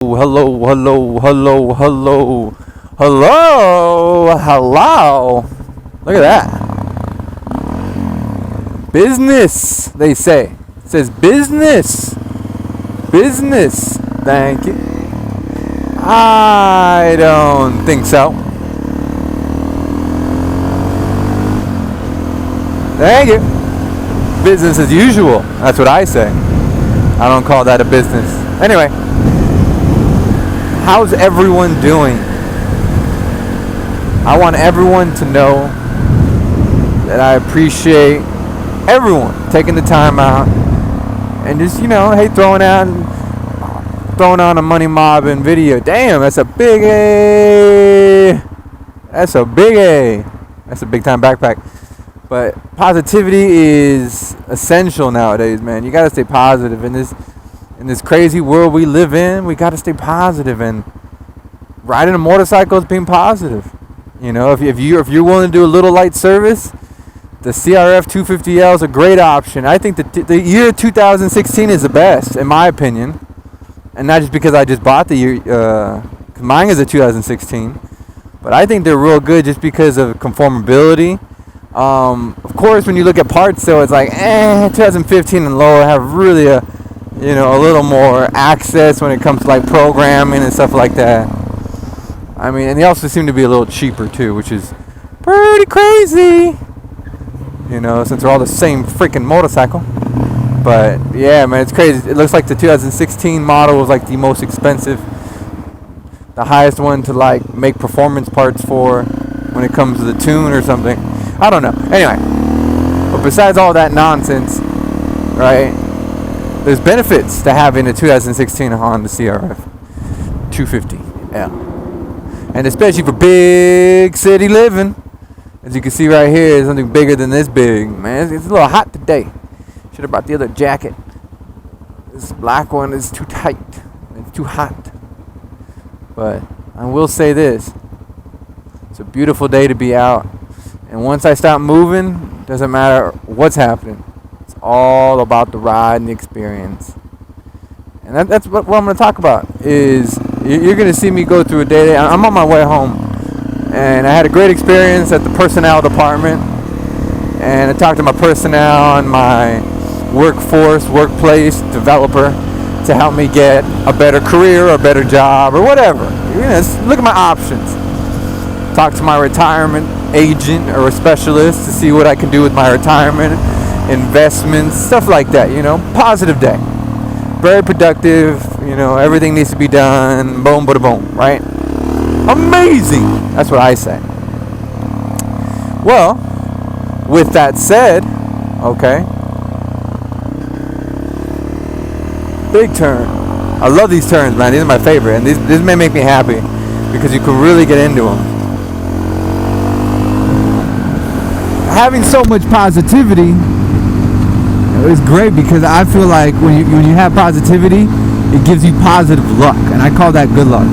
Hello, hello, hello, hello, hello, hello. Look at that. Business, they say. It says business. Business. Thank you. I don't think so. Thank you. Business as usual. That's what I say. I don't call that a business. Anyway. How's everyone doing? I want everyone to know that I appreciate everyone taking the time out and just, hey, throwing on a Money Mobbin video. Damn, that's a big A. That's a big A. That's a big time backpack. But positivity is essential nowadays, man. You gotta stay positive in this crazy world we live in. We got to stay positive, and riding a motorcycle is being positive. If you're willing to do a little light service, the CRF250L is a great option. I think the year 2016 is the best, in my opinion, and not just because I just bought the year. Cause mine is a 2016, but I think they're real good just because of conformability. Of course, when you look at parts, though, it's like 2015 and lower have really a little more access when it comes to like programming and stuff like that. I mean, and they also seem to be a little cheaper too, which is pretty crazy. Since they're all the same freaking motorcycle. But yeah, man, it's crazy. It looks like the 2016 model was like the most expensive, the highest one to like make performance parts for when it comes to the tune or something. I don't know. Anyway, but besides all that nonsense, right? There's benefits to having a 2016 Honda CRF 250L, and especially for big city living. As you can see right here, there's something bigger than this big, man. It's a little hot today. Should have brought the other jacket. This black one is too tight. It's too hot. But I will say this: it's a beautiful day to be out. And once I stop moving, doesn't matter what's happening. It's all about the ride and the experience. And that's what I'm going to talk about. Is you're going to see me go through a day. I'm on my way home, and I had a great experience at the personnel department. And I talked to my personnel and my workplace developer to help me get a better career or a better job or whatever. Look at my options. Talk to my retirement agent or a specialist to see what I can do with my retirement, investments, stuff like that. Positive day, very productive. Everything needs to be done. Boom, bada boom, right? Amazing. That's what I say. Well, with that said, okay, big turn. I love these turns, man. These are my favorite, and this may make me happy because you can really get into them. Having so much positivity is great because I feel like when you have positivity, it gives you positive luck, and I call that good luck.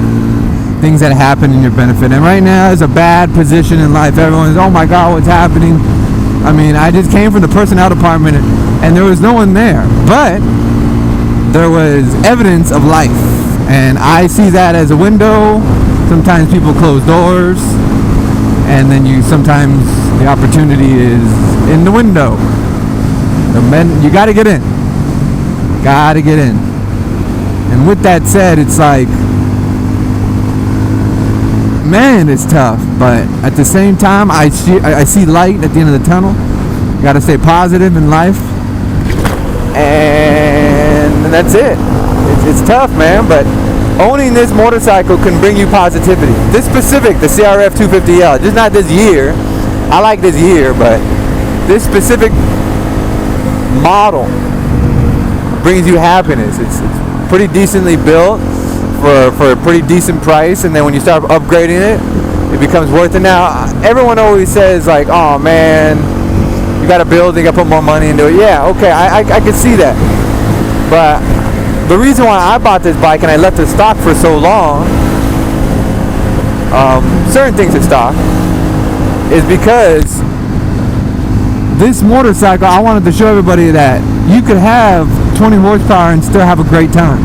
Things that happen in your benefit. And right now is a bad position in life. Everyone's, oh my God, what's happening? I mean, I just came from the personnel department and there was no one there, but there was evidence of life, and I see that as a window. Sometimes people close doors, and then sometimes the opportunity is in the window. You gotta get in. Gotta get in. And with that said, it's like, man, it's tough. But at the same time, I see light at the end of the tunnel. You gotta stay positive in life. And that's it. It's tough, man, but owning this motorcycle can bring you positivity. This specific, the CRF250L, just not this year. I like this year, but this specific model brings you happiness. It's pretty decently built for a pretty decent price, and then when you start upgrading it, it becomes worth it. Now, everyone always says like, oh man, you gotta build, you gotta put more money into it. Yeah, okay, I can see that. But the reason why I bought this bike and I left it stock for so long, certain things in stock, is because this motorcycle, I wanted to show everybody that you could have 20 horsepower and still have a great time.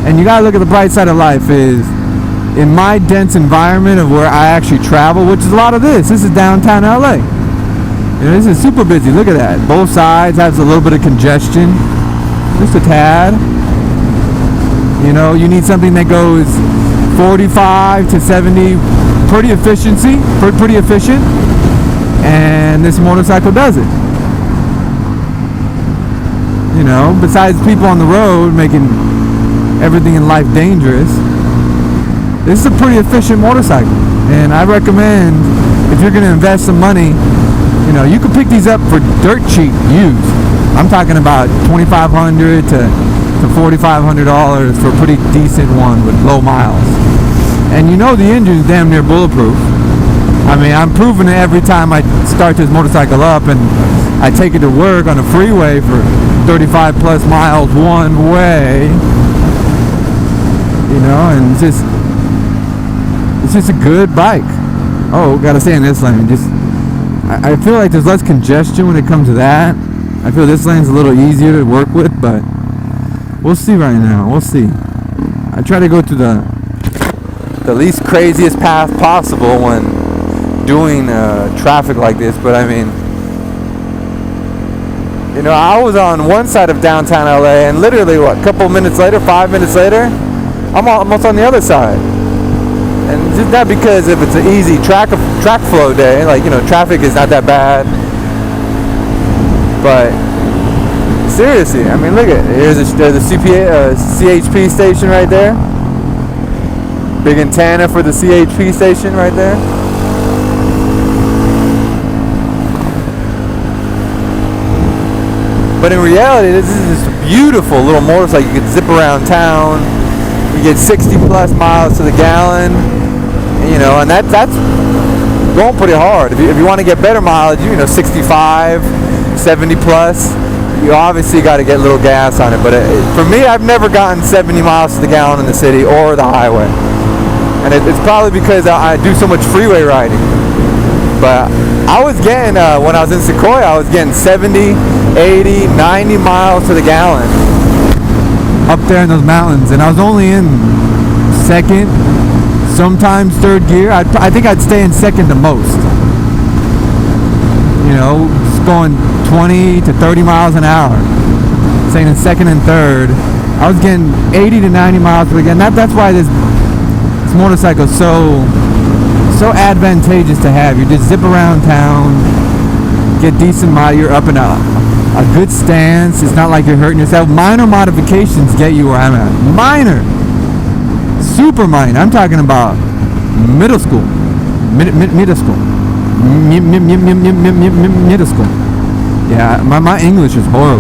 And you gotta look at the bright side of life is, in my dense environment of where I actually travel, which is a lot of this is downtown LA. You know, this is super busy. Look at that. Both sides has a little bit of congestion, just a tad. You know, you need something that goes 45 to 70, pretty efficient, and this motorcycle does it. You know, besides people on the road making everything in life dangerous, this is a pretty efficient motorcycle, and I recommend, if you're going to invest some money, you know, you can pick these up for dirt cheap used. I'm talking about $2,500 to $4,500 for a pretty decent one with low miles. And you know the engine's damn near bulletproof. I mean, I'm proving it every time I start this motorcycle up and I take it to work on a freeway for 35 plus miles one way. You know, and it's just a good bike. Oh, gotta stay in this lane. I feel like there's less congestion when it comes to that. I feel this lane's a little easier to work with, but we'll see right now. We'll see. I try to go to the least craziest path possible when doing traffic like this, but I mean, you know, I was on one side of downtown LA, and literally, what, a couple minutes later, 5 minutes later, I'm almost on the other side. And just not because if it's an easy track flow day, like, you know, traffic is not that bad. But seriously, I mean, look at it. There's the CHP station right there. Big antenna for the CHP station right there. But in reality, this is just a beautiful little motorcycle. You can zip around town. You get 60 plus miles to the gallon. You know, and that's going pretty hard. If you want to get better mileage, you know, 65, 70 plus, you obviously got to get a little gas on it. But for me, I've never gotten 70 miles to the gallon in the city or the highway. And it's probably because I do so much freeway riding. But I was getting, when I was in Sequoia, I was getting 70, 80, 90 miles to the gallon up there in those mountains. And I was only in second, sometimes third gear. I think I'd stay in second the most. You know, just going 20 to 30 miles an hour. Staying in second and third. I was getting 80 to 90 miles per gallon. That's why this motorcycle is so advantageous to have. You just zip around town, get decent miles. You're up in a good stance. It's not like you're hurting yourself. Minor modifications get you where I'm at. Minor. Super minor. I'm talking about middle school. Middle school. Middle school. Yeah, my English is horrible.